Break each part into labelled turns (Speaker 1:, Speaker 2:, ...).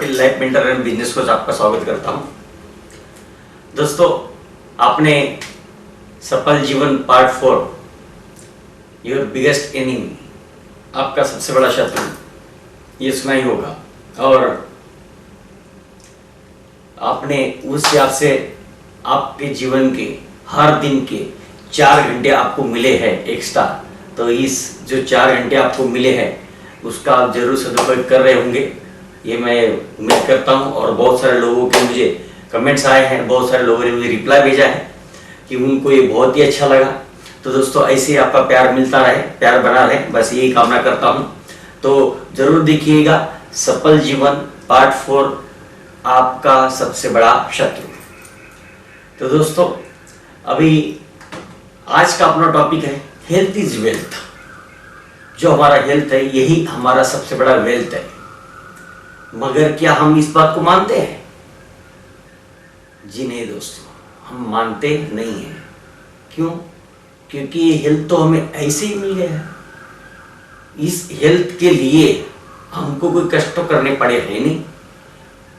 Speaker 1: Patil life mentor and business coach आपका स्वागत करता हूं। दोस्तों, आपने सफल जीवन पार्ट 4 योर बिगेस्ट एनिमी, आपका सबसे बड़ा शत्रु, ये सुना ही होगा। और आपने उस हिसाब से आपके जीवन के हर दिन के 4 घंटे आपको मिले हैं एक्स्ट्रा, तो इस जो 4 घंटे आपको मिले हैं उसका आप जरूर सदुपयोग कर रहे होंगे, ये मैं उम्मीद करता हूं। और बहुत सारे लोगों के मुझे कमेंट्स आए हैं, बहुत सारे लोगों ने मुझे रिप्लाई भेजा है कि उनको ये बहुत ही अच्छा लगा। तो दोस्तों, ऐसे ही आपका प्यार मिलता रहे, प्यार बना रहे, बस यही कामना करता हूं। तो जरूर देखिएगा सफल जीवन पार्ट 4, आपका सबसे बड़ा शत्रु। तो दोस्तों, अभी आज का अपना टॉपिक है हेल्थ इज वेल्थ। जो हमारा हेल्थ है यही हमारा सबसे बड़ा वेल्थ है, मगर क्या हम इस बात को मानते हैं? जी नहीं दोस्तों, हम मानते नहीं हैं। क्यों? क्योंकि ये हेल्थ तो हमें ऐसे ही मिल गया है। इस हेल्थ के लिए हमको कोई कष्ट तो करने पड़े हैं नहीं,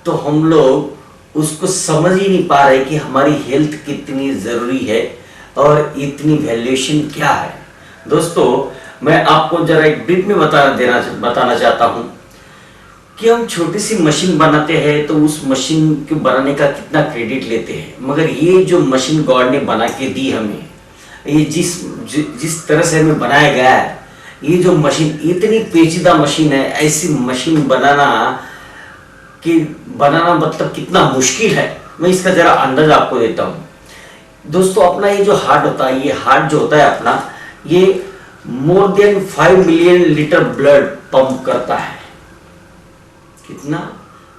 Speaker 1: तो हम लोग उसको समझ ही नहीं पा रहे कि हमारी हेल्थ कितनी जरूरी है और इतनी वैल्यूएशन क्या है। दोस्तों, मैं आपको जरा एक ब्रीफ में बताना चाहता हूं कि हम छोटी सी मशीन बनाते हैं तो उस मशीन के बनाने का कितना क्रेडिट लेते हैं, मगर ये जो मशीन गॉड ने बना के दी हमें, ये जिस तरह से हमें बनाया गया है, ये जो मशीन इतनी पेचीदा मशीन है, ऐसी मशीन बनाना मतलब कितना मुश्किल है, मैं इसका जरा अंदाजा आपको देता हूं। दोस्तों, अपना ये जो हार्ट होता है, ये हार्ट जो होता है अपना, ये more than 5 million litre blood pump करता है। कितना?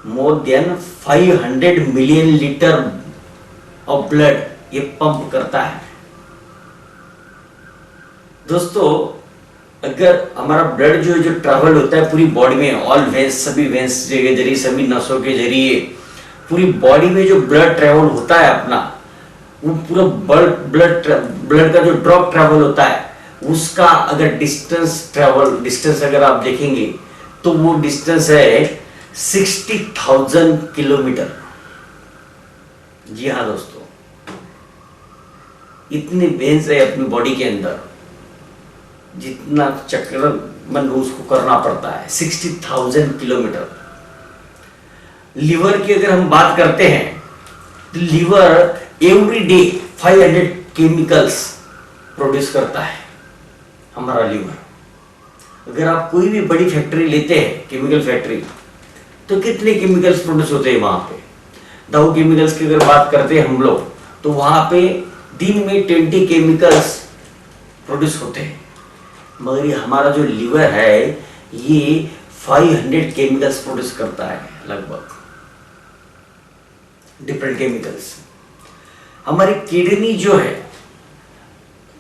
Speaker 1: More than 500 million litre of blood ये पंप करता है। दोस्तों, अगर हमारा ब्लड जो ट्रैवल होता है पूरी बॉडी में, ऑल वेंस, सभी वेंस के जरिए, सभी नसों के जरिए पूरी बॉडी में जो ब्लड ट्रैवल होता है अपना, वो पूरा ब्लड का जो ड्रॉप ट्रैवल होता है, उसका अगर डिस्टेंस अगर आप देखेंगे तो वो डिस्टेंस है 60,000 किलोमीटर। जी हाँ दोस्तों, इतने वेन्स है अपनी बॉडी के अंदर, जितना चक्कर उसको करना पड़ता है 60,000 किलोमीटर। लिवर की अगर हम बात करते हैं तो liver every day 500 chemicals produce करता है हमारा लिवर। अगर आप कोई भी बड़ी फैक्ट्री लेते हैं, केमिकल फैक्ट्री, तो कितने केमिकल्स प्रोड्यूस होते हैं वहां पे? डाउ केमिकल्स की अगर बात करते हैं हम लोग, तो वहां पे दिन में 20 केमिकल्स प्रोड्यूस होते हैं, मगर ये हमारा जो लिवर है ये 500 केमिकल्स प्रोड्यूस करता है, लगभग डिफरेंट केमिकल्स। हमारी किडनी जो है,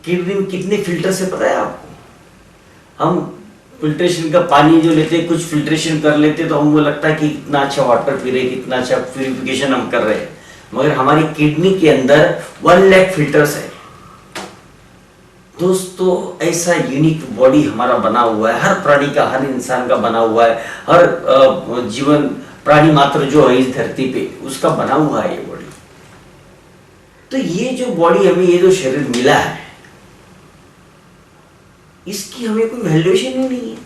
Speaker 1: किडनी में कितने फिल्टर से पता है आपको? हम फिल्ट्रेशन का पानी जो लेते हैं, कुछ फिल्ट्रेशन कर लेते हैं तो हमको लगता है कि कितना अच्छा वाटर पी रहे, कितना अच्छा प्यूरिफिकेशन हम कर रहे हैं, मगर हमारी किडनी के अंदर 1 लाख फिल्टर्स है। दोस्तों, ऐसा यूनिक बॉडी हमारा बना हुआ है, हर प्राणी का, हर इंसान का बना हुआ है, हर जीवन प्राणी मात्र जो है इस धरती पे, उसका बना हुआ है ये बॉडी। तो ये जो बॉडी हमें, ये जो शरीर मिला है, इसकी हमें कोई वैल्यूएशन ही नहीं है।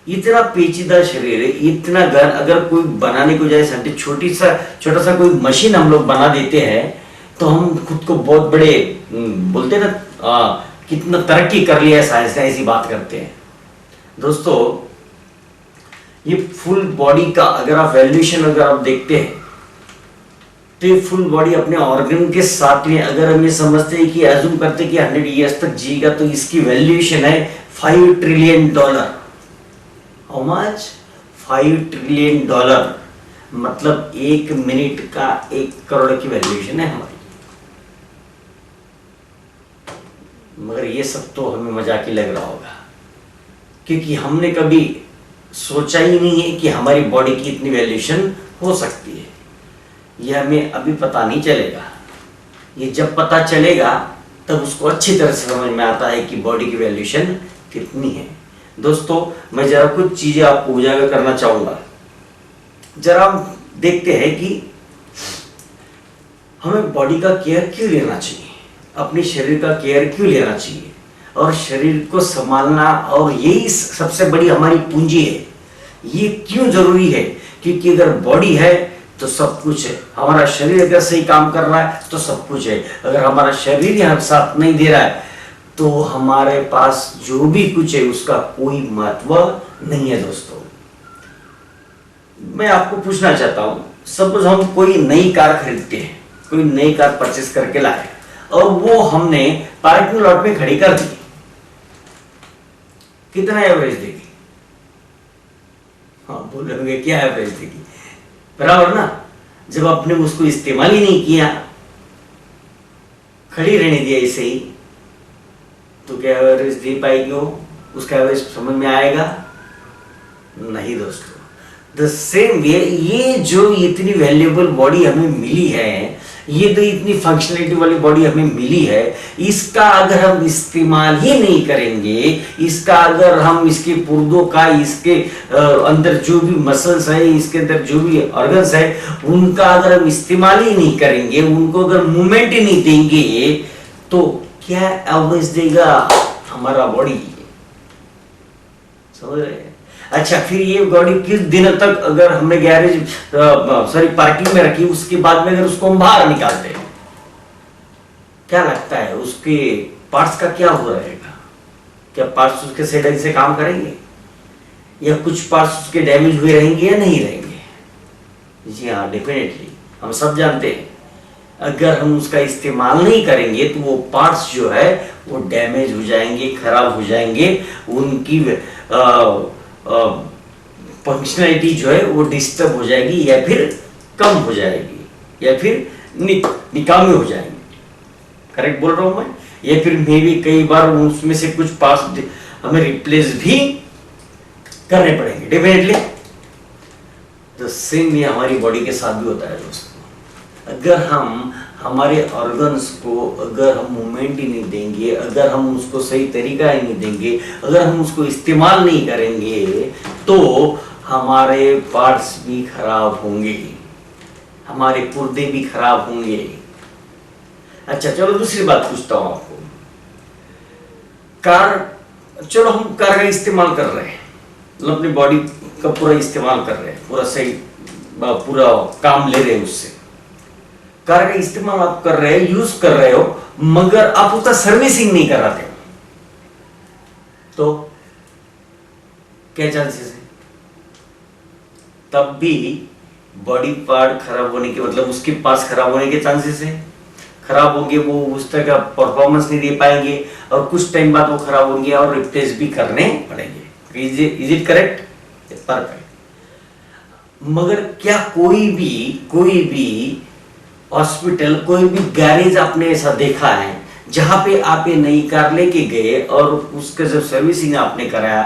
Speaker 1: इतना पेचीदा शरीर है, इतना घर, अगर कोई बनाने को जाए, छोटा सा कोई मशीन हम लोग बना देते हैं तो हम खुद को बहुत बड़े बोलते ना, कितना तरक्की कर लिया है साइंस ने, ऐसी बात करते हैं। दोस्तों, ये फुल बॉडी का अगर आप वैल्यूएशन अगर आप देखते हैं तो ये फुल बॉडी अपने ऑर्गन के साथ में, अगर हम ये समझते हैं कि अज्यूम करते हैं कि 100 ईयर्स तक जिएगा, तो इसकी वैल्यूएशन है $5 ट्रिलियन। How much? $5 ट्रिलियन, मतलब 1 मिनट का 1 करोड़ की वैल्यूएशन है हमारी। मगर ये सब तो हमें मजाक ही लग रहा होगा, क्योंकि हमने कभी सोचा ही नहीं है कि हमारी बॉडी की इतनी वैल्यूएशन हो सकती है। ये हमें अभी पता नहीं चलेगा, ये जब पता चलेगा तब उसको अच्छी तरह से समझ में आता है कि बॉडी की वैल्यूएशन कितनी है। दोस्तों, मैं जरा कुछ चीजें आपको उजागर करना चाहूंगा जरा हम देखते हैं कि हमें बॉडी का केयर क्यों लेना चाहिए, अपने शरीर का केयर क्यों लेना चाहिए, और शरीर को संभालना, और यही सबसे बड़ी हमारी पूंजी है। ये क्यों जरूरी है? क्योंकि अगर बॉडी है तो सब कुछ है। हमारा शरीर अगर सही काम कर रहा है तो सब कुछ है। अगर हमारा शरीर यहाँ साथ नहीं दे रहा है तो हमारे पास जो भी कुछ है उसका कोई महत्व नहीं है। दोस्तों, मैं आपको पूछना चाहता हूं, सपोज हम कोई नई कार खरीदते हैं, कोई नई कार परचेस करके लाए और वो हमने पार्किंग लॉट में खड़ी कर दी, कितना एवरेज देगी? हाँ, बोलोगे क्या एवरेज देगी? बराबर ना। जब आपने उसको इस्तेमाल ही नहीं किया, खड़ी रहने दिया ऐसे ही, तो क्या एवरेज दे पाएगी वो? उसका एवरेज समझ में आएगा? नहीं दोस्तों। द सेम वे, ये जो इतनी वैल्यूएबल बॉडी हमें मिली है, ये तो इतनी फंक्शनलिटी वाली बॉडी हमें मिली है, इसका अगर हम इस्तेमाल ही नहीं करेंगे, इसका अगर हम इसके पुर्दों का, इसके अंदर जो भी मसल्स है, इसके अंदर जो भी ऑर्गन्स है, उनका अगर हम इस्तेमाल ही नहीं करेंगे, उनको अगर मूवमेंट ही नहीं देंगे, तो क्या एवरेज देगा हमारा बॉडी? समझ रहे हैं? अच्छा, फिर ये गाड़ी किस दिन तक अगर हमने गैरेज पार्किंग में रखी, उसके बाद में अगर उसको हम बाहर निकालते हैं, क्या लगता है उसके पार्ट्स का क्या हो रहेगा? क्या पार्ट्स उसके सही से काम करेंगे, या कुछ पार्ट्स उसके डैमेज हुए रहेंगे या नहीं रहेंगे? जी हाँ, डेफिनेटली। हम सब जानते हैं अगर हम उसका इस्तेमाल नहीं करेंगे तो वो पार्ट्स जो है वो डैमेज हो जाएंगे, खराब हो जाएंगे, उनकी फंक्शनैलिटी जो है वो डिस्टर्ब हो जाएगी, या फिर कम हो जाएगी, या फिर निकामी हो जाएंगे। करेक्ट बोल रहा हूं मैं? या फिर मे भी कई बार उसमें से कुछ पार्ट्स हमें रिप्लेस भी करने पड़ेंगे डेफिनेटली। तो सेम ये हमारी बॉडी के साथ भी होता है दोस्तों। अगर हम हमारे ऑर्गन्स को अगर हम मूवमेंट ही नहीं देंगे, अगर हम उसको सही तरीका ही नहीं देंगे, अगर हम उसको इस्तेमाल नहीं करेंगे, तो हमारे पार्ट्स भी खराब होंगे, हमारे पुर्दे भी खराब होंगे। अच्छा, चलो दूसरी बात पूछता हूं आपको। चलो हम कार का इस्तेमाल कर रहे हैं, मतलब अपनी बॉडी का पूरा इस्तेमाल कर रहे हैं, पूरा सही पूरा काम ले रहे हैं उससे। कार का इस्तेमाल आप कर रहे हैं, यूज कर रहे हो, मगर आप उसका सर्विसिंग नहीं कराते हो, तो क्या चांसेस है? तब भी बॉडी पार्ट खराब होने के, मतलब उसके पास खराब होने के चांसेस है। खराब होंगे, वो उस तरह का परफॉर्मेंस नहीं दे पाएंगे, और कुछ टाइम बाद वो खराब होंगे और रिप्लेस भी करने पड़ेंगे। Is it correct? परफेक्ट। मगर क्या कोई भी हॉस्पिटल, कोई भी गैरेज आपने ऐसा देखा है जहां पे आप ये नई कार लेके गए और उसके जब सर्विसिंग आपने कराया,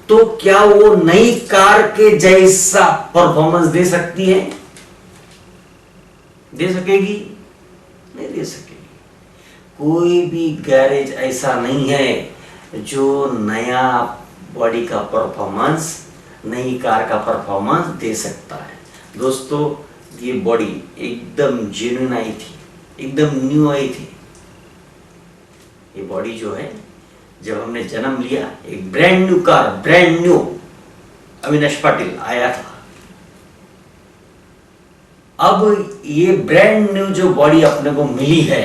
Speaker 1: तो क्या वो नई कार के जैसा परफॉर्मेंस दे सकती है? दे सकेगी? नहीं दे सकेगी। कोई भी गैरेज ऐसा नहीं है जो नया बॉडी का परफॉर्मेंस, नई कार का परफॉर्मेंस दे सकता है। दोस्तों, ये बॉडी एकदम जेन्युइन आई थी, एकदम न्यू आई थी। ये बॉडी जो है, जब हमने जन्म लिया, एक brand new car, brand new Avinash Patil आया था। अब ये ब्रांड न्यू जो बॉडी अपने को मिली है,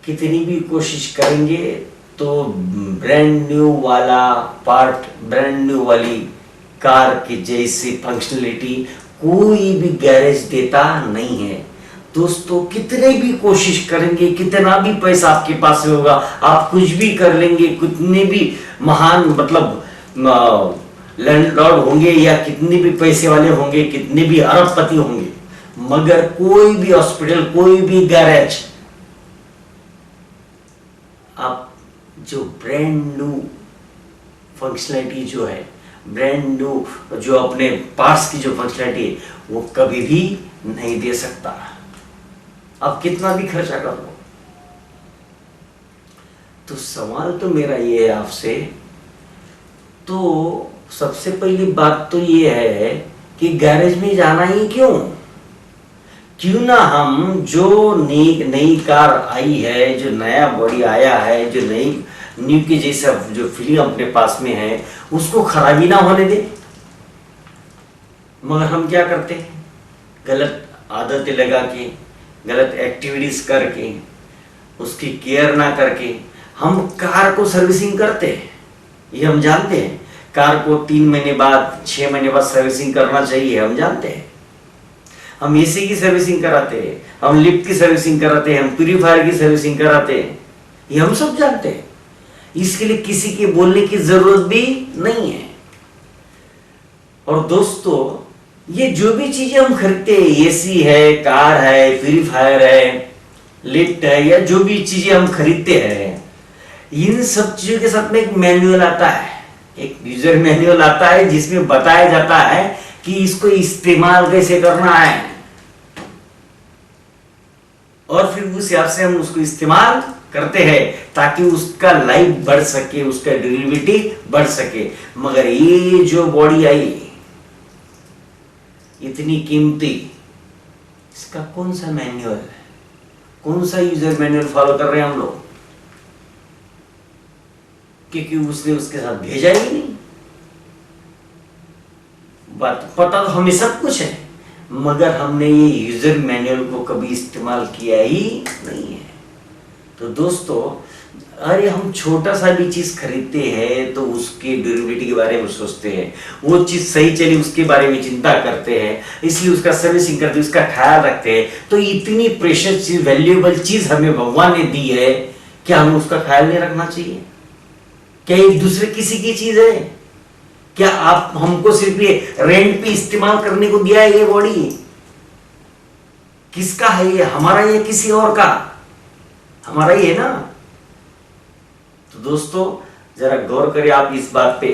Speaker 1: कितनी भी कोशिश करेंगे तो ब्रांड न्यू वाला पार्ट, ब्रांड न्यू वाली कार की जैसी फंक्शनलिटी कोई भी गैरेज देता नहीं है। दोस्तों, कितने भी कोशिश करेंगे, कितना भी पैसा आपके पास होगा, आप कुछ भी कर लेंगे, कितने भी महान मतलब लैंडलॉर्ड होंगे, या कितने भी पैसे वाले होंगे, कितने भी अरबपति होंगे, मगर कोई भी हॉस्पिटल, कोई भी गैरेज, आप जो ब्रांड न्यू फंक्शनलिटी जो है, ब्रांड न्यू जो अपने पार्ट्स की जो फंक्शनलिटी है, वो कभी भी नहीं दे सकता। आप कितना भी खर्चा कर लो। तो सवाल तो मेरा ये है आपसे, तो सबसे पहली बात तो ये है कि गैरेज में जाना ही क्यों ना हम जो नई कार आई है, जो नया बॉडी आया है, जो नई न्यू के जैसा जो फीलिंग अपने पास में है, उसको खराबी ना होने दे। मगर हम क्या करते हैं, गलत आदतें लगा के, गलत एक्टिविटीज करके, उसकी केयर ना करके हम कार को सर्विसिंग करते हैं। ये हम जानते हैं, कार को 3 महीने बाद, 6 महीने बाद सर्विसिंग करना चाहिए, हम जानते हैं। हम एसी की सर्विसिंग कराते हैं, हम लिफ्ट की सर्विसिंग कराते हैं, हम प्यूरीफायर की सर्विसिंग कराते हैं, ये हम सब जानते हैं। इसके लिए किसी के बोलने की जरूरत भी नहीं है। और दोस्तों, ये जो भी चीजें हम खरीदते हैं, एसी है, कार है, प्यूरीफायर है, लिफ्ट है, या जो भी चीजें हम खरीदते हैं, इन सब चीजों के साथ में एक मैनुअल आता है, एक यूजर मैनुअल आता है, जिसमें बताया जाता है कि इसको इस्तेमाल कैसे करना है, और फिर उस हिसाब से हम उसको इस्तेमाल करते हैं ताकि उसका लाइफ बढ़ सके, उसका ड्यूरेबिलिटी बढ़ सके। मगर ये जो बॉडी आई इतनी कीमती, इसका कौन सा मैनुअल है, कौन सा यूजर मैनुअल फॉलो कर रहे हैं हम लोग? क्योंकि उसने उसके साथ भेजा ही नहीं। बात पता तो हमें सब कुछ है, मगर हमने ये यूजर मैनुअल को कभी इस्तेमाल किया ही नहीं है। तो दोस्तों, अरे हम छोटा सा भी चीज खरीदते हैं तो उसकी ड्यूरेबिलिटी के बारे में सोचते हैं, वो चीज सही चली उसके बारे में चिंता करते हैं, इसलिए उसका सर्विसिंग करते हैं, उसका ख्याल रखते हैं। तो इतनी प्रेशियस चीज, वैल्यूएबल चीज हमें भगवान ने दी है, क्या हमें उसका ख्याल नहीं रखना चाहिए? क्या एक दूसरे किसी की चीज है? क्या आप हमको सिर्फ ये रेंट पे इस्तेमाल करने को दिया है? ये बॉडी किसका है? ये हमारा या किसी और का? हमारा ही है ना। तो दोस्तों, जरा गौर करें आप इस बात पे।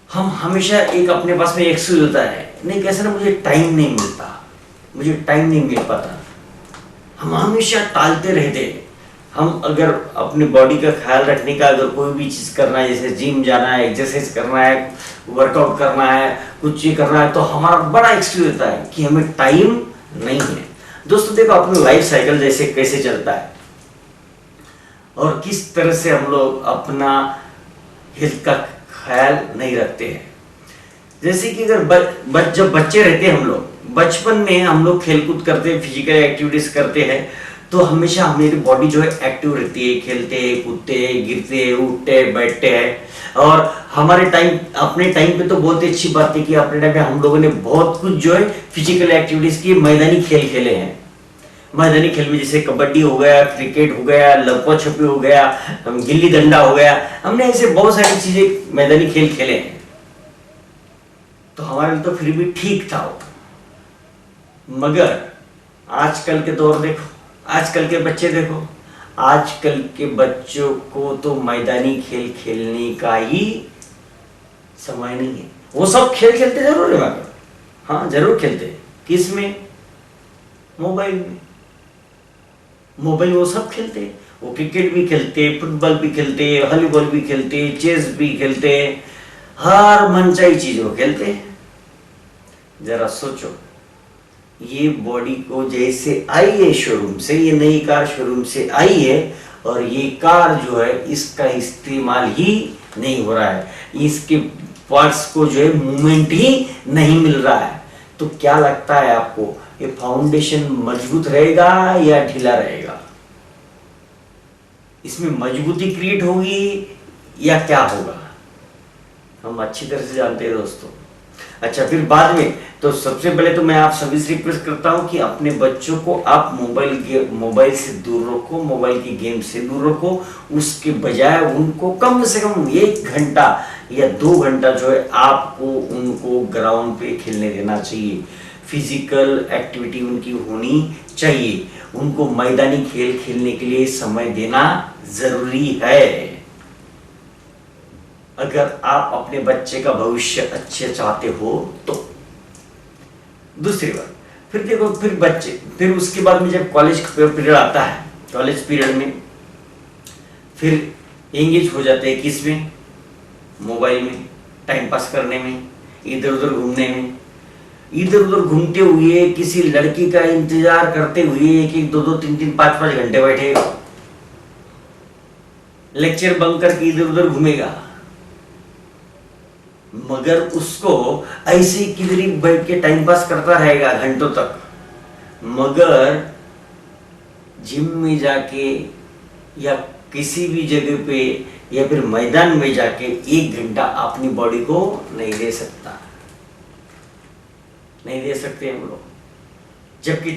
Speaker 1: हम हमेशा एक अपने पास में एक्सक्यूज होता है, नहीं कैसे ना, मुझे टाइम नहीं मिलता, मुझे टाइम नहीं मिल पाता। हम हमेशा टालते रहते हैं। हम अगर अपने बॉडी का ख्याल रखने का, अगर कोई भी चीज करना है, जैसे जिम जाना है, एक्सरसाइज करना है, वर्कआउट करना है, कुछ चीज करना है, तो हमारा बड़ा एक्सक्यूज होता है कि हमें टाइम नहीं है। दोस्तों देखो, अपनी लाइफ साइकिल जैसे कैसे चलता है और किस तरह से हम लोग अपना हेल्थ का ख्याल नहीं रखते हैं। जैसे कि अगर जब बच्चे रहते हैं, हम लोग बचपन में हम लोग खेलकूद करते हैं, फिजिकल एक्टिविटीज करते हैं, तो हमेशा हमारी बॉडी जो है एक्टिव रहती है, खेलते हैं, कूदते हैं, गिरते हैं, उठते हैं, बैठते हैं। और हमारे टाइम, अपने टाइम पे तो बहुत ही अच्छी बात है कि अपने टाइम पे हम लोगों ने बहुत कुछ जो है फिजिकल एक्टिविटीज की, मैदानी खेल खेले हैं। मैदानी खेल में जैसे कबड्डी हो गया, क्रिकेट हो गया, लपा छपी हो गया, गिल्ली डंडा हो गया, हमने ऐसे बहुत सारी चीजें मैदानी खेल खेले हैं। तो हमारे लिए तो फिर भी ठीक था वो। मगर आजकल के दौर देखो, आजकल के बच्चे देखो, आजकल के बच्चों को तो मैदानी खेल खेलने का ही समय नहीं है। वो सब खेल खेलते जरूर है, मगर हाँ जरूर खेलते हैं। किस में? मोबाइल में। मोबाइल वो सब खेलते हैं। वो क्रिकेट भी खेलते, फुटबॉल भी खेलते, वॉलीबॉल भी खेलते, चेस भी खेलते, हर मनचाही चीज वो खेलते हैं। जरा सोचो, ये बॉडी को जैसे आई है शोरूम से, ये नई कार शोरूम से आई है, और ये कार जो है इसका इस्तेमाल ही नहीं हो रहा है, इसके पार्ट्स को जो है मूवमेंट ही नहीं मिल रहा है। तो क्या लगता है आपको, ये फाउंडेशन मजबूत रहेगा या ढीला रहेगा? इसमें मजबूती क्रिएट होगी या क्या होगा? हम अच्छी तरह से जानते हैं दोस्तों। अच्छा, फिर बाद में तो सबसे पहले तो मैं आप सभी से रिक्वेस्ट करता हूं कि अपने बच्चों को आप मोबाइल से दूर रखो, मोबाइल की गेम से दूर रखो। उसके बजाय उनको कम से कम 1 घंटा या 2 घंटा जो है आपको उनको ग्राउंड पे खेलने देना चाहिए। फिजिकल एक्टिविटी उनकी होनी चाहिए। उनको मैदानी खेल खेलने के लिए समय देना जरूरी है। अगर आप अपने बच्चे का भविष्य अच्छे चाहते हो तो। दूसरी बात, फिर देखो, फिर उसके बाद में जब कॉलेज पीरियड आता है, कॉलेज पीरियड में फिर एंगेज हो जाते हैं किसमें? मोबाइल में, टाइम पास करने में। इधर उधर घूमने में, इधर उधर घूमते हुए किसी लड़की का इंतजार करते हुए एक एक दो दो तीन तीन पांच पांच घंटे बैठेगा, लेक्चर बंक करके इधर उधर घूमेगा, मगर उसको ऐसे ही किधर ही बैठ के टाइम पास करता रहेगा घंटों तक। मगर जिम में जाके या किसी भी जगह पे या फिर मैदान में जाके 1 घंटा अपनी बॉडी को नहीं दे सकता, नहीं दे सकते हम लोग। जबकि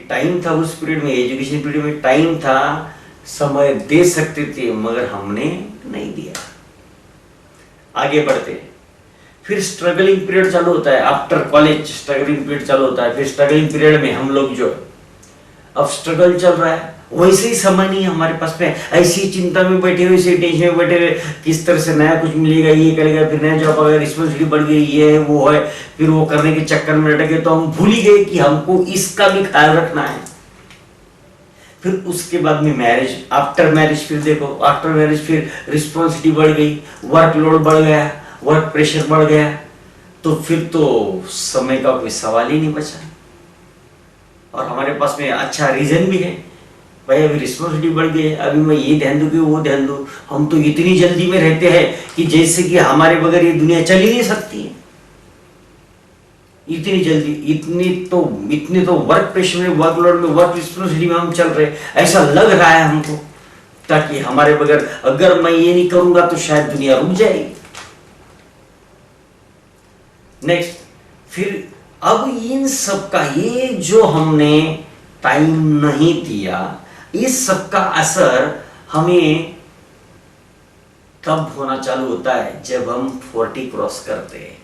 Speaker 1: टाइम था उस पीरियड में, एजुकेशन पीरियड में टाइम था, समय दे सकते थे, मगर हमने नहीं दिया। आगे बढ़ते, फिर स्ट्रगलिंग पीरियड चालू होता है। आफ्टर कॉलेज स्ट्रगलिंग पीरियड चालू होता है। फिर स्ट्रगलिंग पीरियड में हम लोग जो अब स्ट्रगल चल रहा है, वैसे ही समय नहीं है हमारे पास में, ऐसी चिंता में बैठे हुए, इसी टेंशन में बैठे हुए, किस तरह से नया कुछ मिलेगा, ये करेगा, फिर नया जॉब अगर रिस्पॉन्सिबिलिटी बढ़ गई, ये है वो है, फिर वो करने के चक्कर में लटके तो हम भूल ही गए कि हमको इसका भी ख्याल रखना है। फिर उसके बाद में मैरिज, आफ्टर मैरिज फिर देखो, आफ्टर मैरिज फिर रिस्पॉन्सिबिलिटी बढ़ गई, वर्कलोड बढ़ गया, वर्क प्रेशर बढ़ गया, तो फिर तो समय का कोई सवाल ही नहीं बचा। और हमारे पास में अच्छा रीजन भी है, भाई अभी रिस्पॉन्सिबिलिटी बढ़ गई है, अभी मैं ये ध्यान दूं कि वो ध्यान दूं। हम तो इतनी जल्दी में रहते हैं कि जैसे कि हमारे बगैर ये दुनिया चल ही नहीं सकती है। इतनी जल्दी, इतने तो वर्क प्रेशर में, वर्कलोड में, वर्क रिस्पॉन्सिबिलिटी में हम चल रहे, ऐसा लग रहा है हमको, ताकि हमारे बगैर अगर मैं ये नहीं करूंगा तो शायद दुनिया रुक जाएगी। नेक्स्ट, फिर अब इन सब का, ये जो हमने टाइम नहीं दिया, इस सब का असर हमें कब होना चालू होता है? जब हम 40 क्रॉस करते हैं।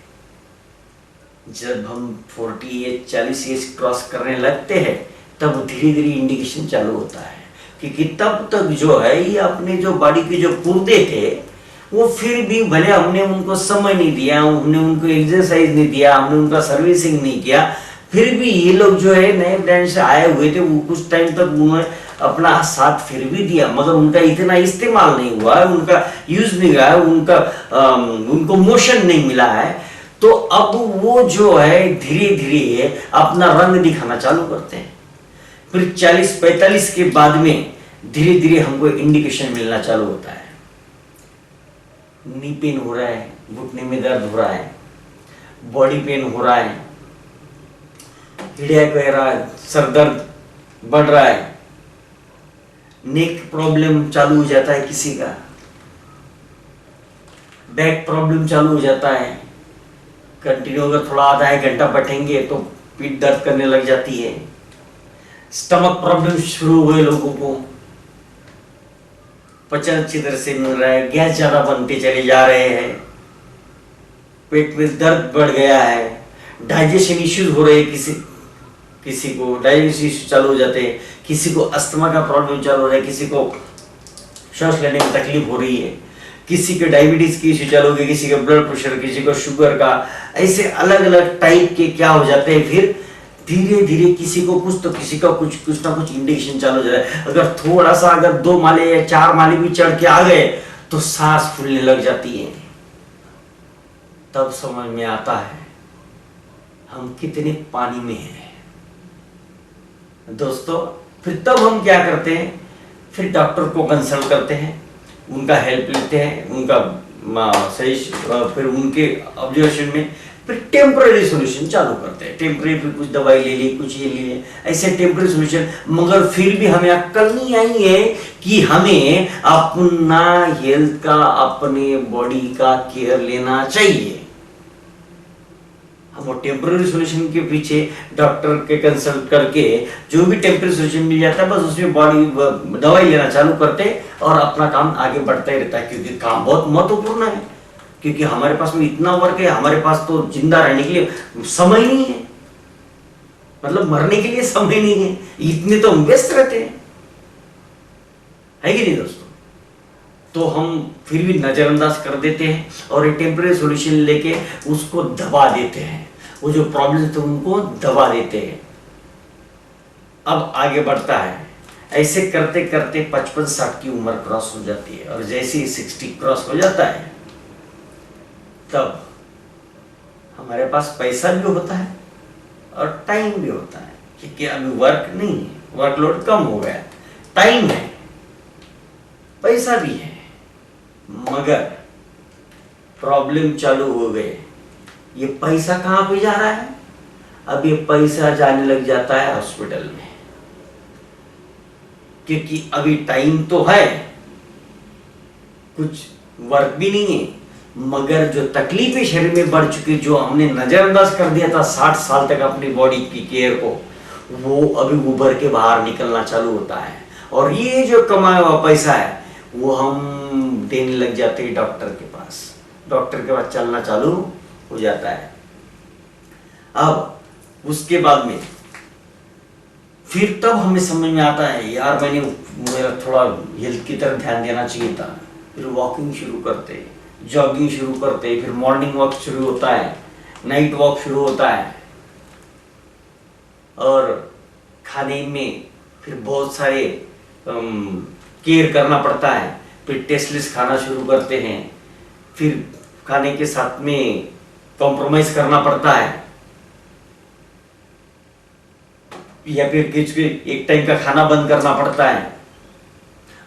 Speaker 1: जब हम 40 या 40 एज क्रॉस करने लगते हैं, तब धीरे धीरे इंडिकेशन चालू होता है, क्योंकि तब तक जो है ये अपने जो बॉडी के जो पुर्जे थे, वो फिर भी भले हमने उनको समय नहीं दिया, हमने उनको एक्सरसाइज नहीं दिया, हमने उनका सर्विसिंग नहीं किया, फिर भी ये लोग जो है नए ब्रांड से आए हुए थे, वो कुछ टाइम तक उन्होंने अपना साथ फिर भी दिया, मगर उनका इतना इस्तेमाल नहीं हुआ, उनका यूज नहीं हुआ, उनको मोशन नहीं मिला है। तो अब वो जो है धीरे धीरे अपना रंग दिखाना चालू करते हैं। फिर 40-45 के बाद में धीरे धीरे हमको इंडिकेशन मिलना चालू होता है। नी पेन हो रहा है, घुटने में दर्द हो रहा है, बॉडी पेन हो रहा है, हेडेक हो रहा है, सर दर्द बढ़ रहा है, नेक प्रॉब्लम चालू हो जाता है किसी का, बैक प्रॉब्लम चालू हो जाता है, कंटिन्यू अगर थोड़ा आधा एक घंटा बैठेंगे तो पीठ दर्द करने लग जाती है, स्टमक प्रॉब्लम शुरू हुए लोगों को, पचन अच्छी तरह से मिल रहा है, गैस ज्यादा बनते चले जा रहे हैं, पेट में दर्द बढ़ गया है, डाइजेशन इश्यूज हो रहे हैं, किसी को डाइजेशन इश्यू चालू हो जाते हैं, किसी को अस्थमा का प्रॉब्लम चालू हो रहा है, किसी को सांस लेने में तकलीफ हो रही है, किसी के डायबिटीज की इश्यू चालू हो गई, किसी का ब्लड प्रेशर, किसी को शुगर का, ऐसे अलग अलग टाइप के क्या हो जाते हैं। फिर धीरे धीरे किसी को कुछ तो किसी का कुछ ना कुछ इंडिकेशन चालू हो जाता है। अगर थोड़ा सा अगर 2 माले या 4 माले भी चढ़ के आ गए तो सांस फूलने लग जाती है। तब समझ में आता है हम कितने पानी में हैं दोस्तों। फिर तब हम क्या करते हैं, फिर डॉक्टर को कंसल्ट करते हैं, उनका हेल्प लेते हैं, उनका सही, फिर उनके ऑब्जर्वेशन में फिर टेम्पररी सॉल्यूशन चालू करते हैं। टेम्पररी फिर कुछ दवाई ले ली, कुछ ये ले ली, ऐसे टेम्पररी सॉल्यूशन। मगर फिर भी हमें अक्ल नहीं आई है कि हमें अपना हेल्थ का, अपने बॉडी का केयर लेना चाहिए। हम टेम्पररी सॉल्यूशन के पीछे डॉक्टर के कंसल्ट करके जो भी टेम्पररी सॉल्यूशन मिल जाता है, बस उसमें बॉडी दवाई लेना चालू करते और अपना काम आगे बढ़ता ही रहता है। क्योंकि काम बहुत महत्वपूर्ण है, क्योंकि हमारे पास में इतना वर्क है, हमारे पास तो जिंदा रहने के लिए समय नहीं है, मतलब मरने के लिए समय नहीं है, इतने तो हम व्यस्त रहते हैं, है कि नहीं दोस्तों। तो हम फिर भी नजरअंदाज कर देते हैं और एक टेम्पररी सॉल्यूशन लेके उसको दबा देते हैं, वो जो प्रॉब्लम थे उनको दबा देते हैं। अब आगे बढ़ता है, ऐसे करते करते 55-60 की उम्र क्रॉस हो जाती है, और जैसे ही 60 क्रॉस हो जाता है तब हमारे पास पैसा भी होता है और टाइम भी होता है, क्योंकि अभी वर्क नहीं है, वर्कलोड कम हो गया, टाइम है, पैसा भी है, मगर प्रॉब्लम चालू हो गए। ये पैसा कहां पे जा रहा है? अब ये पैसा जाने लग जाता है हॉस्पिटल में, क्योंकि अभी टाइम तो है, कुछ वर्क भी नहीं है, मगर जो तकलीफें शरीर में बढ़ चुकी, जो हमने नजरअंदाज कर दिया था 60 साल तक अपनी बॉडी की केयर को, वो अभी उभर के बाहर निकलना चालू होता है। और ये जो कमाया हुआ पैसा है वो हम देने लग जाते हैं डॉक्टर के पास, डॉक्टर के पास चलना चालू हो जाता है। अब उसके बाद में फिर तब हमें समझ में आता है, यार मेरा थोड़ा हेल्थ की तरफ ध्यान देना चाहिए था। फिर वॉकिंग शुरू करते, जॉगिंग शुरू करते, फिर मॉर्निंग वॉक शुरू होता है, नाइट वॉक शुरू होता है, और खाने में फिर बहुत सारे केयर करना पड़ता है। फिर टेस्टलेस खाना शुरू करते हैं, फिर खाने के साथ में कॉम्प्रोमाइज करना पड़ता है, या फिर एक टाइम का खाना बंद करना पड़ता है।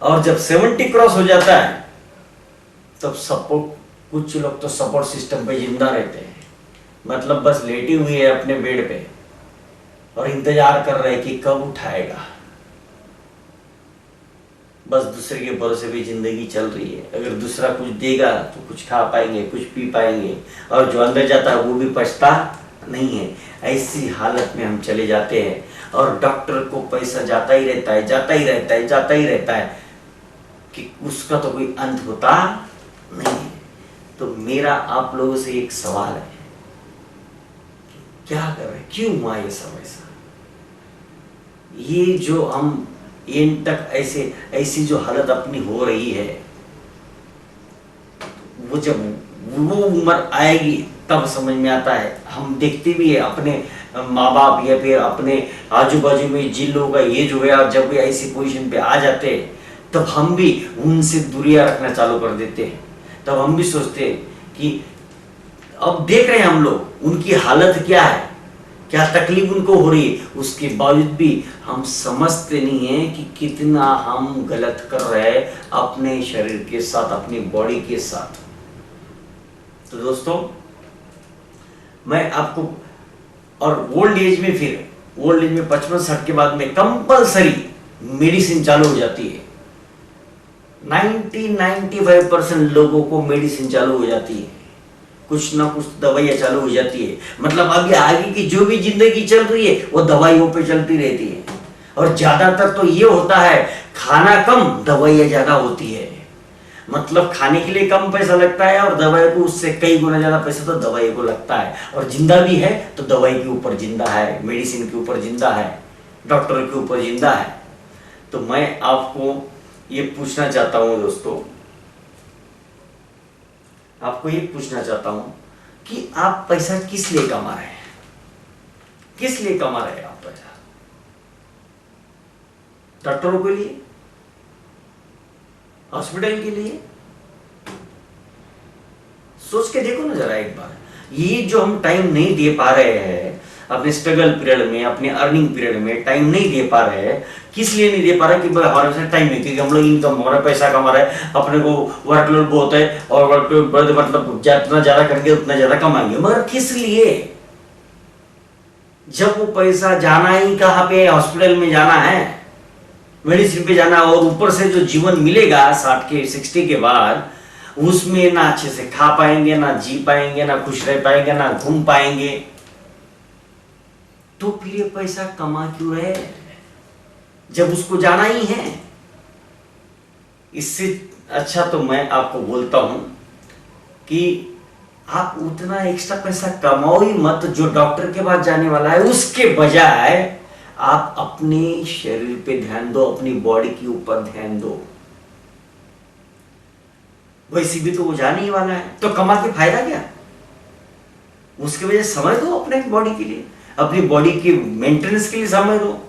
Speaker 1: और जब 70 क्रॉस हो जाता है तब सपोर्ट, कुछ लोग तो सपोर्ट सिस्टम पे जिंदा रहते हैं, मतलब बस लेटी हुई है अपने बेड पे और इंतजार कर रहे हैं कि कब उठाएगा। बस दूसरे के भरोसे पे जिंदगी चल रही है, अगर दूसरा कुछ देगा तो कुछ खा पाएंगे, कुछ पी पाएंगे, और जो अंदर जाता है वो भी पछता नहीं है। ऐसी हालत में हम चले जाते हैं और डॉक्टर को पैसा जाता ही रहता है, जाता ही रहता है, जाता ही रहता है, कि उसका तो कोई अंत होता नहीं है। तो मेरा आप लोगों से एक सवाल है, क्या कर रहे हैं, क्यों हुआ ये सब ऐसा? ये जो हम एंड तक ऐसी जो हालत अपनी हो रही है, वो जब वो उम्र आएगी तब समझ में आता है। हम देखते भी है अपने माँ बाप या फिर अपने आजू बाजू में जिन लोगों का एज हो गया, जब वे ऐसी पोजीशन पे आ जाते हैं तब हम भी उनसे दूरियां रखना चालू कर देते हैं। तब हम भी सोचते हैं कि अब देख रहे हैं हम लोग उनकी हालत क्या है, क्या तकलीफ उनको हो रही है, उसके बावजूद भी हम समझते नहीं है कि कितना हम गलत कर रहे हैं अपने शरीर के साथ, अपनी बॉडी के साथ। तो दोस्तों, मैं आपको, और ओल्ड एज में, फिर ओल्ड एज में 55-60 के बाद में कंपलसरी मेडिसिन चालू हो जाती है। 90-95% लोगों को मेडिसिन चालू हो जाती है, कुछ ना कुछ दवाइयां चालू हो जाती है। मतलब अभी आगे की जो भी जिंदगी चल रही है वो दवाइयों पे चलती रहती है। और ज्यादातर तो ये होता है, खाना कम, दवाइयां ज्यादा होती है। मतलब खाने के लिए कम पैसा लगता है और दवाई को उससे कई गुना ज्यादा पैसा तो दवाई को लगता है। और जिंदा भी है तो दवाई के ऊपर जिंदा है, मेडिसिन के ऊपर जिंदा है, डॉक्टर के ऊपर जिंदा है। तो मैं आपको ये पूछना चाहता हूं दोस्तों, आपको ये पूछना चाहता हूं कि आप पैसा किस लिए कमा रहे हैं? किस लिए कमा रहे हैं आप पैसा? डॉक्टरों के लिए, हॉस्पिटल के लिए? सोच के देखो ना जरा एक बार। ये जो हम टाइम नहीं दे पा रहे हैं अपने स्ट्रगल पीरियड में, अपने अर्निंग पीरियड में टाइम नहीं दे पा रहे हैं, किस लिए नहीं दे पा रहे? कि हमारे पास टाइम नहीं, क्योंकि हम लोग इनकम हो रहा है, पैसा कमा रहे हैं, अपने को वर्कलोड बहुत है और वर्कलोड मतलब जितना ज्यादा करेंगे उतना ज्यादा कमाएंगे। मगर किस लिए? जब वो पैसा जाना ही कहाँ पे, हॉस्पिटल में जाना है, मेडिसिन पे जाना, और ऊपर से जो जीवन मिलेगा 60 के बाद, उसमें ना अच्छे से खा पाएंगे, ना जी पाएंगे, ना खुश रह पाएंगे, ना घूम पाएंगे। तो फिर ये पैसा कमा क्यों रहे जब उसको जाना ही है? इससे अच्छा तो मैं आपको बोलता हूं कि आप उतना एक्स्ट्रा पैसा कमाओ ही मत जो डॉक्टर के पास जाने वाला है। उसके बजाय आप अपने शरीर पे ध्यान दो, अपनी बॉडी के ऊपर ध्यान दो। वैसे भी तो वो जाने ही वाला है, तो कमा के फायदा क्या? उसके वजह समय दो अपने बॉडी के लिए, अपनी बॉडी के मेंटेनेंस के लिए समय दो,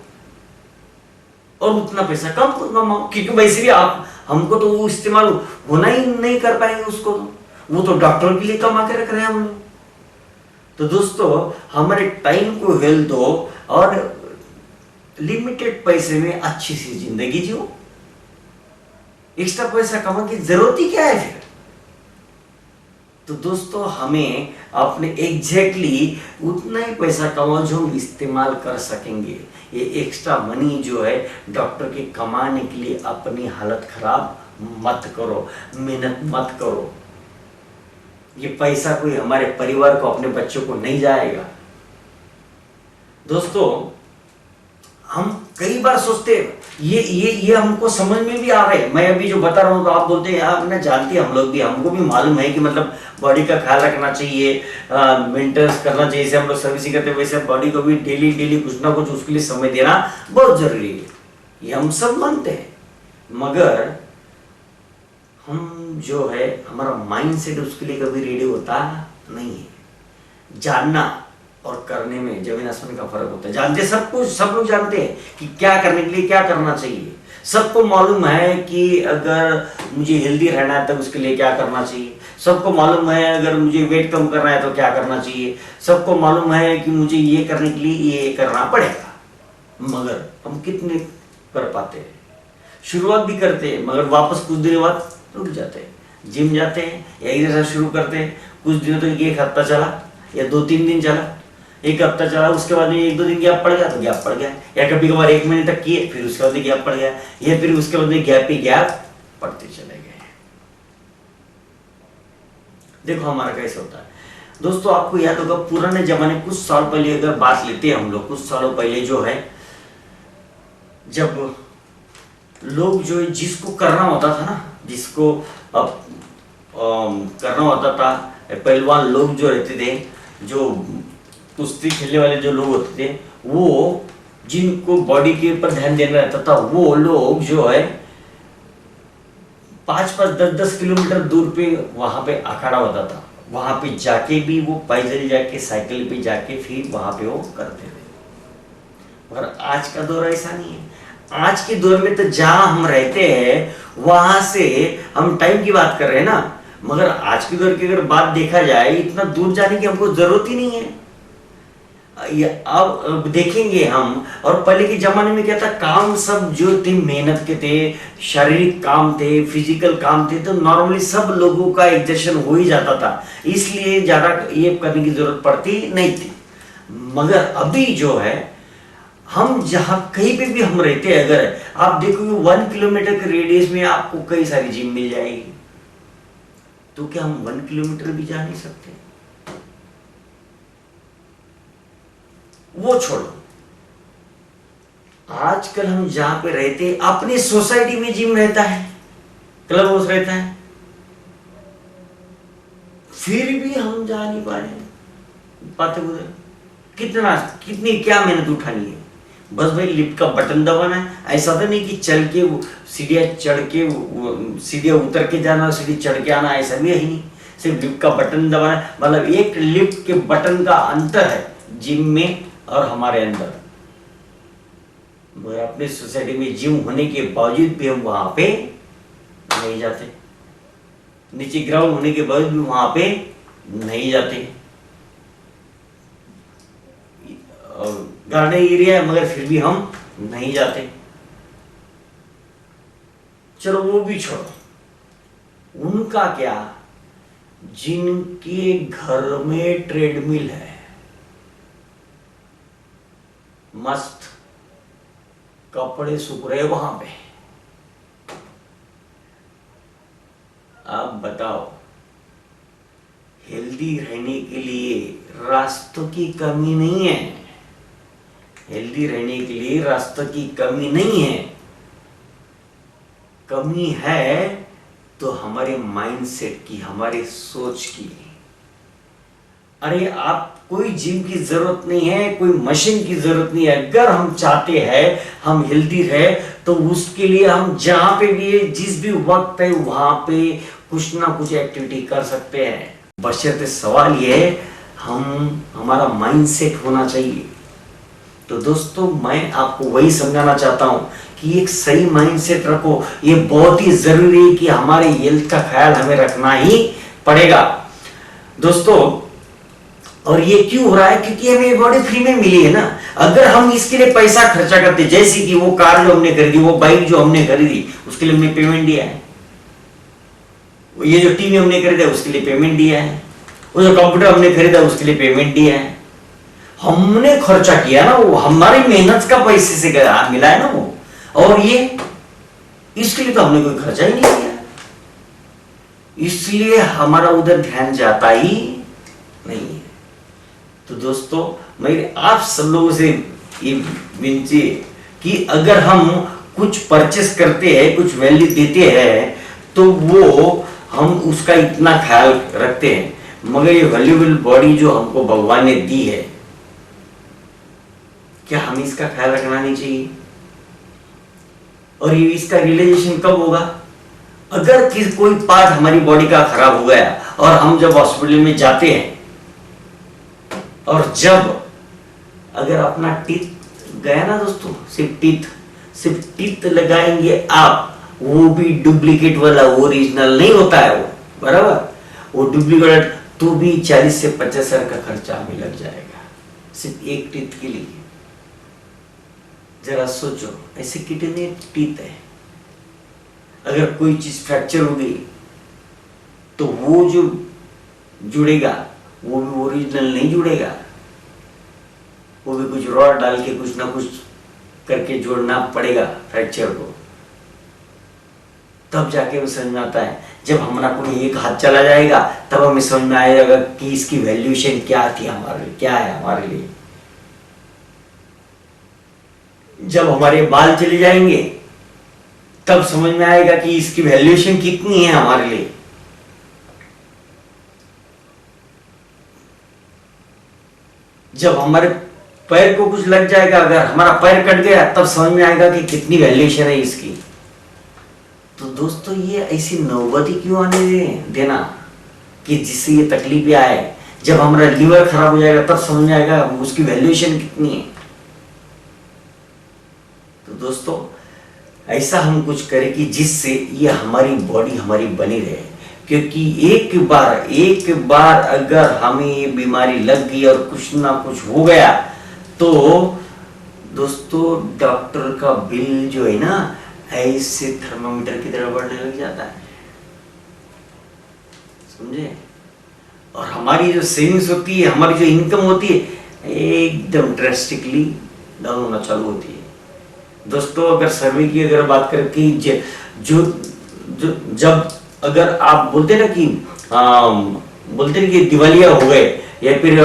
Speaker 1: और उतना पैसा कम कमाओ। क्योंकि वैसे भी आप हमको तो वो इस्तेमाल होना ही नहीं कर पाएंगे उसको, तो वो तो डॉक्टर के लिए कमा के रख रहे हैं हम लोग। तो दोस्तों हमारे टाइम को हेल्थ दो और लिमिटेड पैसे में अच्छी सी जिंदगी जियो। एक्स्ट्रा पैसा कमा की जरूरत ही क्या है फिर। तो दोस्तों हमें अपने एग्जैक्टली उतना ही पैसा कमाओ जो हम इस्तेमाल कर सकेंगे। ये एक्स्ट्रा मनी जो है डॉक्टर के कमाने के लिए अपनी हालत खराब मत करो, मेहनत मत करो। ये पैसा कोई हमारे परिवार को, अपने बच्चों को नहीं जाएगा। दोस्तों हम कई बार सोचते हैं ये हमको समझ में भी आ रहा है। मैं अभी जो बता रहा हूँ तो आप बोलते हैं यार ना, जानते हैं हम लोग भी, हमको भी मालूम है कि मतलब बॉडी का ख्याल रखना चाहिए, मेंटेनेंस करना चाहिए। जैसे हम लोग सर्विसिंग करते हैं वैसे बॉडी को भी डेली डेली कुछ ना कुछ उसके लिए समय देना बहुत जरूरी है, ये हम सब मानते हैं। मगर हम जो है हमारा माइंड सेट उसके लिए कभी रेडी होता नहीं है। जानना और करने में जमीन आसमान का फर्क होता है। जानते सब कुछ, सब लोग जानते हैं कि क्या करने के लिए क्या करना चाहिए। सबको मालूम है कि अगर मुझे हेल्दी रहना है तो उसके लिए क्या करना चाहिए। सबको मालूम है अगर मुझे वेट कम करना है तो क्या करना चाहिए। सबको मालूम है कि मुझे ये करने के लिए ये करना पड़ेगा। मगर हम कितने कर पाते हैं। शुरुआत भी करते हैं मगर वापस कुछ दिन बाद रुक जाते हैं। जिम जाते हैं या एक्सरसाइज शुरू करते हैं, कुछ दिनों तक एक हफ्ता चला या 2-3 दिन चला, एक हफ्ता चला, उसके बाद में 1-2 दिन गैप पड़ गया तो गैप पड़ गया, या कभी कभार 1 महीने तक किए फिर उसके बाद गैप पड़ गया, या फिर उसके बाद गैप ही गैप पड़ते चले गए। देखो हमारा कैसे होता है दोस्तों। आपको याद होगा पुराने जमाने, कुछ साल पहले अगर बात लेते हैं हम लोग, कुछ सालों पहले जो है, जब लोग जो है जिसको करना होता था ना, जिसको अब करना होता था, पहलवान लोग जो रहते थे, जो कुश्ती खेलने वाले जो लोग होते थे, वो जिनको बॉडी के ऊपर ध्यान देना रहता था, वो लोग जो है 5-5, 10-10 किलोमीटर दूर पे वहां पे अखाड़ा होता था। वहां पे जाके भी वो पैदल जाके, साइकिल पे जाके फिर वहां पे वो करते थे। मगर आज का दौर ऐसा नहीं है। आज के दौर में तो जहां हम रहते हैं वहां से हम टाइम की बात कर रहे हैं ना, मगर आज के दौर की अगर बात देखा जाए, इतना दूर जाने की हमको जरूरत ही नहीं है। अब देखेंगे हम, और पहले के जमाने में क्या था, काम सब जो थे मेहनत के थे, शारीरिक काम थे, फिजिकल काम थे, तो नॉर्मली सब लोगों का एग्जर्शन हो ही जाता था, इसलिए ज्यादा ये करने की जरूरत पड़ती नहीं थी। मगर अभी जो है, हम जहां कहीं पे भी हम रहते हैं, अगर आप देखोगे 1 किलोमीटर के रेडियस में आपको कई सारी जिम मिल जाएगी, तो क्या हम 1 किलोमीटर भी जा नहीं सकते? वो छोड़ो, आजकल हम जहां पे रहते हैं अपनी सोसाइटी में जिम रहता है, क्लब हाउस रहता है, फिर भी हम जा नहीं पा रहे पाते उधर। कितनी क्या मेहनत उठानी है, बस भाई लिफ्ट का बटन दबाना है। ऐसा तो नहीं कि चल के सीढ़ियां चढ़ के, सीढ़ियां उतर के जाना, सीढ़ी चढ़ के आना, ऐसा भी है ही नहीं। सिर्फ लिफ्ट का बटन दबाना है, मतलब एक लिफ्ट के बटन का अंतर है जिम में और हमारे अंदर। मगर अपने सोसाइटी में जिम होने के बावजूद भी हम वहां पे नहीं जाते, नीचे ग्राउंड होने के बावजूद भी वहां पे नहीं जाते। गार्डन एरिया है मगर फिर भी हम नहीं जाते। चलो वो भी छोड़ो, उनका क्या, जिनके घर में ट्रेडमिल है, मस्त कपड़े सूख रहे वहां पे, आप बताओ, हेल्दी रहने के लिए रास्तों की कमी नहीं है। हेल्दी रहने के लिए रास्तों की कमी नहीं है। कमी है तो हमारे माइंडसेट की, हमारे सोच की। अरे आप कोई जिम की जरूरत नहीं है, कोई मशीन की जरूरत नहीं है। अगर हम चाहते हैं हम हेल्दी रहे तो उसके लिए हम जहां पे भी, जिस भी वक्त है वहां पे कुछ ना कुछ एक्टिविटी कर सकते हैं। बशर्ते सवाल ये है हमारा माइंडसेट होना चाहिए। तो दोस्तों मैं आपको वही समझाना चाहता हूं कि एक सही माइंडसेट रखो। ये बहुत ही जरूरी है कि हमारे हेल्थ का ख्याल हमें रखना ही पड़ेगा दोस्तों। और ये क्यों हो रहा है? क्योंकि हमें ये बॉडी फ्री में मिली है ना। अगर हम इसके लिए पैसा खर्चा करते, जैसे कि वो कार जो हमने खरीदी, वो बाइक जो हमने खरीदी, उसके लिए हमने पेमेंट दिया है, ये जो टीवी हमने खरीदा उसके लिए पेमेंट दिया है, वो जो कंप्यूटर हमने खरीदा उसके लिए पेमेंट दिया है, हमने खर्चा किया ना, वो हमारी मेहनत का पैसे से मिला है ना वो। और ये इसके लिए तो हमने कोई खर्चा ही नहीं किया, इसलिए हमारा उधर ध्यान जाता ही नहीं है। तो दोस्तों मेरे आप सब लोगों से ये विनती है कि अगर हम कुछ परचेस करते हैं, कुछ वैल्यू देते हैं, तो वो हम उसका इतना ख्याल रखते हैं, मगर ये वैल्यूएबल बॉडी जो हमको भगवान ने दी है, क्या हमें इसका ख्याल रखना नहीं चाहिए? और ये इसका रियलाइजेशन कब होगा? अगर कोई पार्ट हमारी बॉडी का खराब हो गया और हम जब हॉस्पिटल में जाते हैं, और जब अगर अपना टीथ गया ना दोस्तों, सिर्फ टीथ लगाएंगे आप, वो भी डुप्लीकेट वाला, ओरिजिनल नहीं होता है वो, बराबर, वो डुप्लीकेट तो भी 40 से 50 हजार का खर्चा हमें लग जाएगा सिर्फ एक टीथ के लिए। जरा सोचो, ऐसे कितने टीथ है, अगर कोई चीज फ्रैक्चर हो गई तो वो जो जुड़ेगा वो भी ओरिजिनल नहीं जुड़ेगा, वो भी कुछ रॉड डाल के कुछ ना कुछ करके जोड़ना पड़ेगा फ्रैक्चर को, तब जाके वो समझ में आता है। जब हमारा कोई एक हाथ चला जाएगा तब हमें समझ में आएगा कि इसकी वैल्यूएशन क्या थी हमारे लिए, क्या है हमारे लिए। जब हमारे बाल चले जाएंगे तब समझ में आएगा कि इसकी वैल्यूएशन कितनी है हमारे लिए। जब हमारे पैर को कुछ लग जाएगा, अगर हमारा पैर कट गया, तब समझ में आएगा कि कितनी वैल्यूएशन है इसकी। तो दोस्तों ये ऐसी नौबत ही क्यों आने देना कि जिससे ये तकलीफें आए। जब हमारा लीवर खराब हो जाएगा तब समझ में आएगा उसकी वैल्यूएशन कितनी है। तो दोस्तों ऐसा हम कुछ करें कि जिससे ये हमारी बॉडी हमारी बनी रहे, क्योंकि एक बार अगर हमें ये बीमारी लग गई और कुछ ना कुछ हो गया तो दोस्तों डॉक्टर का बिल जो है ना ऐसे थर्मामीटर की तरह बढ़ने लग जाता है, समझे। और हमारी जो सेविंग्स होती है, हमारी जो इनकम होती है, एकदम ड्रेस्टिकली डाउन होना चालू होती है। दोस्तों अगर सर्वे की अगर बात करें कि जब अगर आप बोलते ना कि बोलते ना कि दिवालिया हो गए या फिर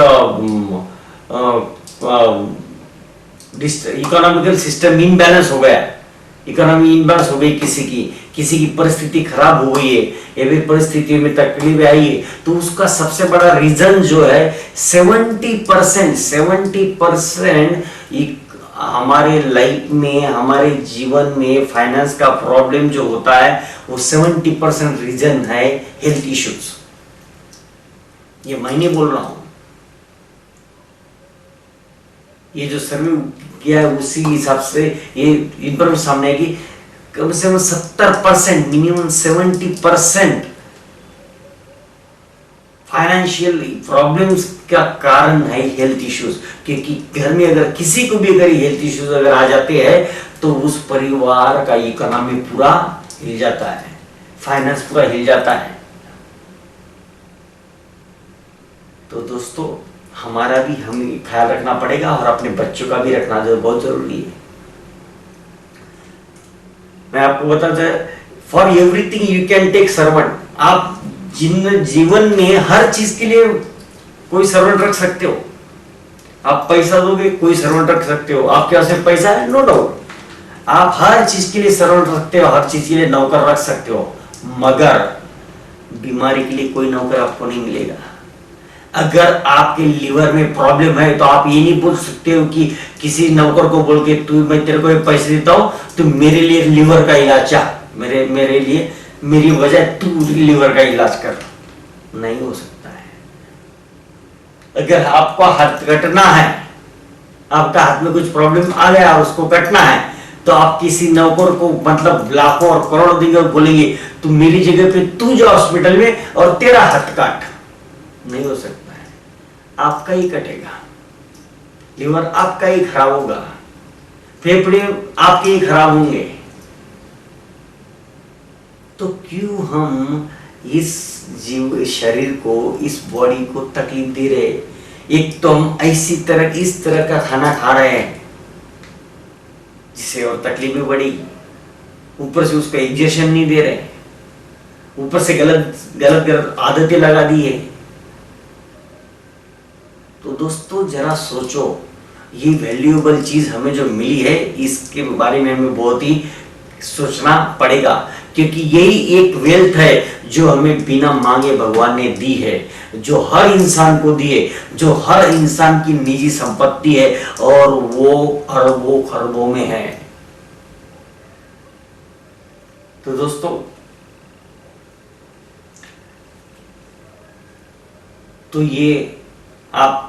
Speaker 1: इकोनॉमिकल सिस्टम इनबैलेंस हो गया, इकोनॉमी इनबैलेंस हो गई, किसी की परिस्थिति खराब हो गई है या फिर परिस्थिति में तकलीफ आई है, तो उसका सबसे बड़ा रीजन जो है 70% हमारे लाइफ में, हमारे जीवन में फाइनेंस का प्रॉब्लम जो होता है वो 70% रीजन है हेल्थ इश्यूज। ये मैं नहीं बोल रहा हूं, ये जो सर्वे किया है उसी हिसाब से ये इंफॉर्मेशन सामने आएगी। कम से कम 70%, मिनिमम 70% फाइनेंशियल प्रॉब्लम्स का कारण है हेल्थ इश्यूज। क्योंकि घर में अगर किसी को भी अगर हेल्थ इश्यूज अगर आ जाते हैं तो उस परिवार का इकोनॉमी पूरा हिल जाता है, फाइनेंस पूरा हिल जाता है। तो दोस्तों हमारा भी हमें ख्याल रखना पड़ेगा और अपने बच्चों का भी रखना जो बहुत जरूरी है। मैं आपको बताता हूं, for everything you can take servant. आप जीवन में हर चीज के लिए कोई सर्वेंट रख सकते हो। आप पैसा दोगे कोई सर्वेंट रख सकते हो, आपके पास में पैसा है नो डाउट, आप हर चीज के लिए सर्वेंट रखते हो, हर चीज के लिए नौकर रख सकते हो, मगर बीमारी के लिए कोई नौकर आपको नहीं मिलेगा। अगर आपके लिवर में प्रॉब्लम है तो आप ये नहीं बोल सकते हो कि किसी नौकर को बोल के तू मैं तेरे को पैसे देता हूं तो मेरे लिए लिवर का इलाज चाह, मेरे लिए मेरी वजह तू लिवर का इलाज कर, नहीं हो सकता है। अगर आपका हाथ कटना है, आपका हाथ में कुछ प्रॉब्लम आ गया और उसको कटना है, तो आप किसी नौकर को मतलब लाखों और करोड़ देंगे और बोलेंगे तू मेरी जगह पे तू जा हॉस्पिटल में और तेरा हाथ काट, नहीं हो सकता है। आपका ही कटेगा, लिवर आपका ही खराब होगा, फेफड़े आपके ही खराब होंगे। तो क्यों हम इस जीव शरीर को, इस बॉडी को तकलीफ दे रहे? एक तो हम इस तरह का खाना खा रहे हैं जिससे और तकलीफ भी बढ़ेगी, ऊपर से उसका इंजेक्शन नहीं दे रहे, ऊपर से गलत आदतें लगा दी है। तो दोस्तों जरा सोचो, ये वैल्यूएबल चीज हमें जो मिली है इसके बारे में हमें बहुत ही सोचना पड़ेगा, क्योंकि यही एक वेल्थ है जो हमें बिना मांगे भगवान ने दी है, जो हर इंसान को दी है, जो हर इंसान की निजी संपत्ति है, और वो अरबों खरबों में है। तो दोस्तों तो ये आप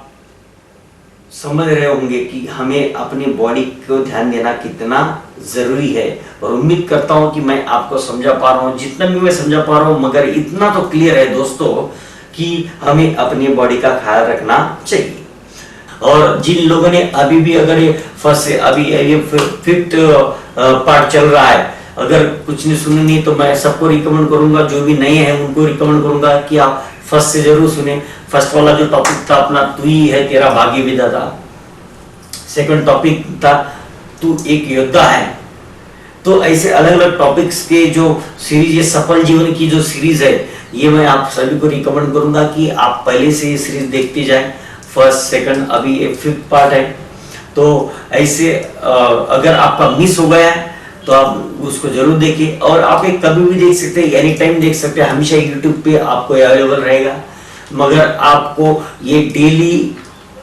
Speaker 1: समझ रहे होंगे कि हमें अपनी बॉडी को ध्यान देना कितना जरूरी है, और उम्मीद करता हूं कि मैं आपको समझा पा रहा हूं, जितना भी मैं समझा पा रहा हूं, मगर इतना तो क्लियर है दोस्तों कि हमें अपनी बॉडी का ख्याल रखना चाहिए। और जिन लोगों ने अभी भी अगर ये फर्स्ट से अभी ये 5th पार्ट चल रहा है, अगर कुछ नहीं सुनी नहीं, तो मैं सबको रिकमेंड करूंगा, जो भी नए हैं उनको रिकमेंड करूंगा कि आप फर्स्ट से जरूर सुने। फर्स्ट वाला जो टॉपिक था अपना तू ही है तेरा भाग्य विधाता, सेकंड टॉपिक था तू एक योद्धा है। तो ऐसे अलग अलग टॉपिक्स के जो सीरीज, ये सफल जीवन की जो सीरीज है, ये मैं आप सभी को रिकमेंड करूंगा कि आप पहले से ये सीरीज देखते जाएं, फर्स्ट सेकंड, अभी ये 5th पार्ट है। तो ऐसे अगर आपका मिस हो गया है तो आप उसको जरूर देखिए, और आप एक कभी भी देख सकते हैं, एनी टाइम देख सकते हैं, हमेशा यूट्यूब पे आपको अवेलेबल रहेगा। मगर आपको ये डेली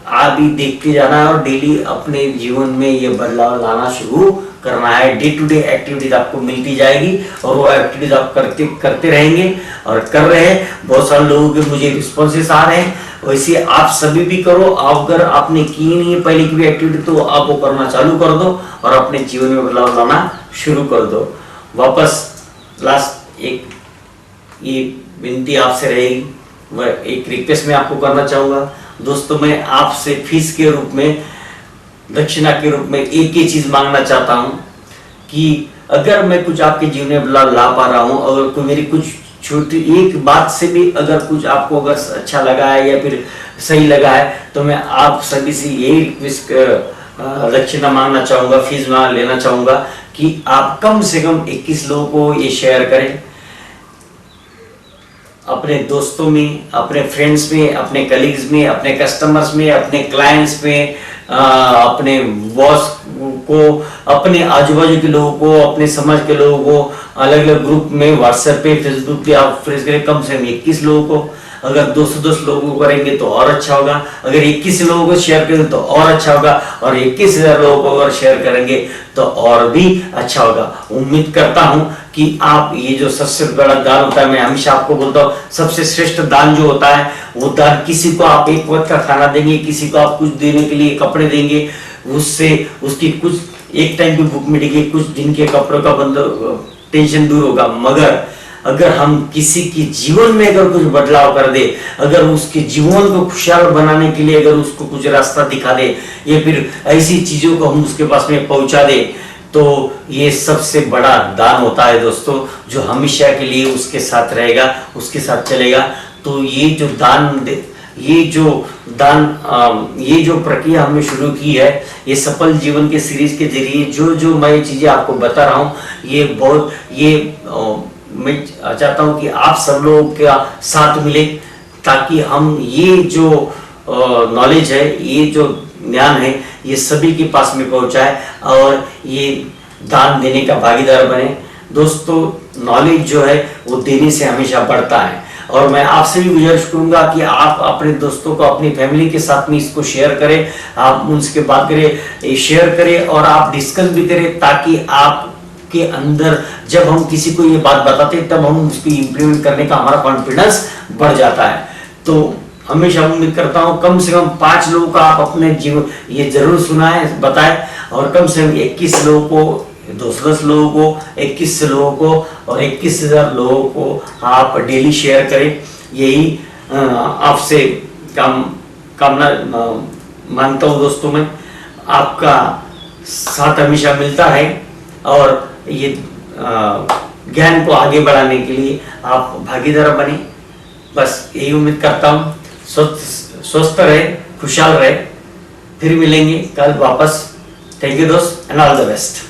Speaker 1: आप भी देखते जाना है और डेली अपने जीवन में ये बदलाव लाना शुरू करना है। डे टू डे एक्टिविटीज आपको मिलती जाएगी और वो एक्टिविटीज आप करते रहेंगे और कर रहे हैं। बहुत सारे लोगों के मुझे रिस्पॉन्सेस आ रहे हैं, वैसे आप सभी भी करो। अगर आपने की नहीं है पहले की भी एक्टिविटी तो आप वो करना चालू कर दो और अपने जीवन में बदलाव लाना शुरू कर दो। वापस लास्ट एक ये विनती आपसे रहेगी, वह एक रिक्वेस्ट मैं आपको करना चाहूंगा दोस्तों। मैं आपसे फीस के रूप में, दक्षिणा के रूप में एक ही चीज मांगना चाहता हूं कि अगर मैं कुछ आपके जीवन में बदलाव ला पा रहा हूं, अगर कोई मेरी कुछ छोटी एक बात से भी अगर कुछ आपको अगर अच्छा लगा है या फिर सही लगा है, तो मैं आप सभी से यही रिक्वेस्ट दक्षिणा मांगना चाहूंगा, फीस लेना चाहूंगा कि आप कम से कम 21 लोगों को ये शेयर करें, अपने दोस्तों में, अपने फ्रेंड्स में, अपने कलीग्स में, अपने कस्टमर्स में, अपने क्लाइंट्स में, अपने बॉस को, अपने आजू बाजू के लोगों को, अपने समाज के लोगों को, अलग अलग ग्रुप में व्हाट्सएप पे, फेसबुक पे आप फ्रेश करें। कम से कम 21 लोगों को, अगर 210 लोगों को करेंगे तो और अच्छा होगा, अगर 21 लोगों को शेयर करेंगे तो और अच्छा होगा, और 21,000 लोगों को अगर शेयर करेंगे तो और भी अच्छा होगा। उम्मीद करता हूं कि आप ये जो सबसे बड़ा दान होता है, मैं हमेशा आपको बोलता हूँ सबसे श्रेष्ठ दान जो होता है वो दान, किसी को आप एक वक्त का खाना देंगे, किसी को आप कुछ देने के लिए कपड़े देंगे, उससे उसकी कुछ एक टाइम की भूख मिटेगी, कुछ दिन के कपड़ों का टेंशन दूर होगा। मगर अगर हम किसी के जीवन में अगर कुछ बदलाव कर दे, अगर उसके जीवन को खुशहाल बनाने के लिए अगर उसको कुछ रास्ता दिखा दे, या फिर ऐसी चीजों को हम उसके पास में पहुंचा दे, तो ये सबसे बड़ा दान होता है दोस्तों, जो हमेशा के लिए उसके साथ रहेगा, उसके साथ चलेगा। तो ये जो दान, ये जो प्रक्रिया हमने शुरू की है, ये सफल जीवन के सीरीज के जरिए जो मैं चीजें आपको बता रहा हूँ, मैं चाहता हूं कि आप सब लोगों का साथ मिले, ताकि हम ये जो नॉलेज है, ये जो ज्ञान है, ये सभी के पास में पहुंचाए और ये दान देने का भागीदार बने। दोस्तों नॉलेज जो है वो देने से हमेशा बढ़ता है, और मैं आपसे भी गुजारिश करूंगा कि आप अपने दोस्तों को, अपनी फैमिली के साथ में इसको शेयर करें, आप उनसे बात करें, शेयर करें और आप डिस्कस भी करें, ताकि आप के अंदर जब हम किसी को ये बात बताते हैं तब हम उसको इंप्लीमेंट करने का हमारा कॉन्फिडेंस बढ़ जाता है। तो हमेशा उम्मीद करता हूँ कम से कम 5 लोगों का आप अपने जीवन ये जरूर सुनाएं, बताएं, और कम से कम 21 लोगों को 10-10 लोगों को, 21 लोगों को और 21,000 लोगों को आप डेली शेयर करें। यही आपसे कामना मांगता हूँ दोस्तों। मैं आपका साथ हमेशा मिलता है और ये ज्ञान को आगे बढ़ाने के लिए आप भागीदार बने। बस यही उम्मीद करता हूँ। स्वस्थ रहे, खुशहाल रहे। फिर मिलेंगे कल वापस। थैंक यू दोस्त एंड ऑल द बेस्ट।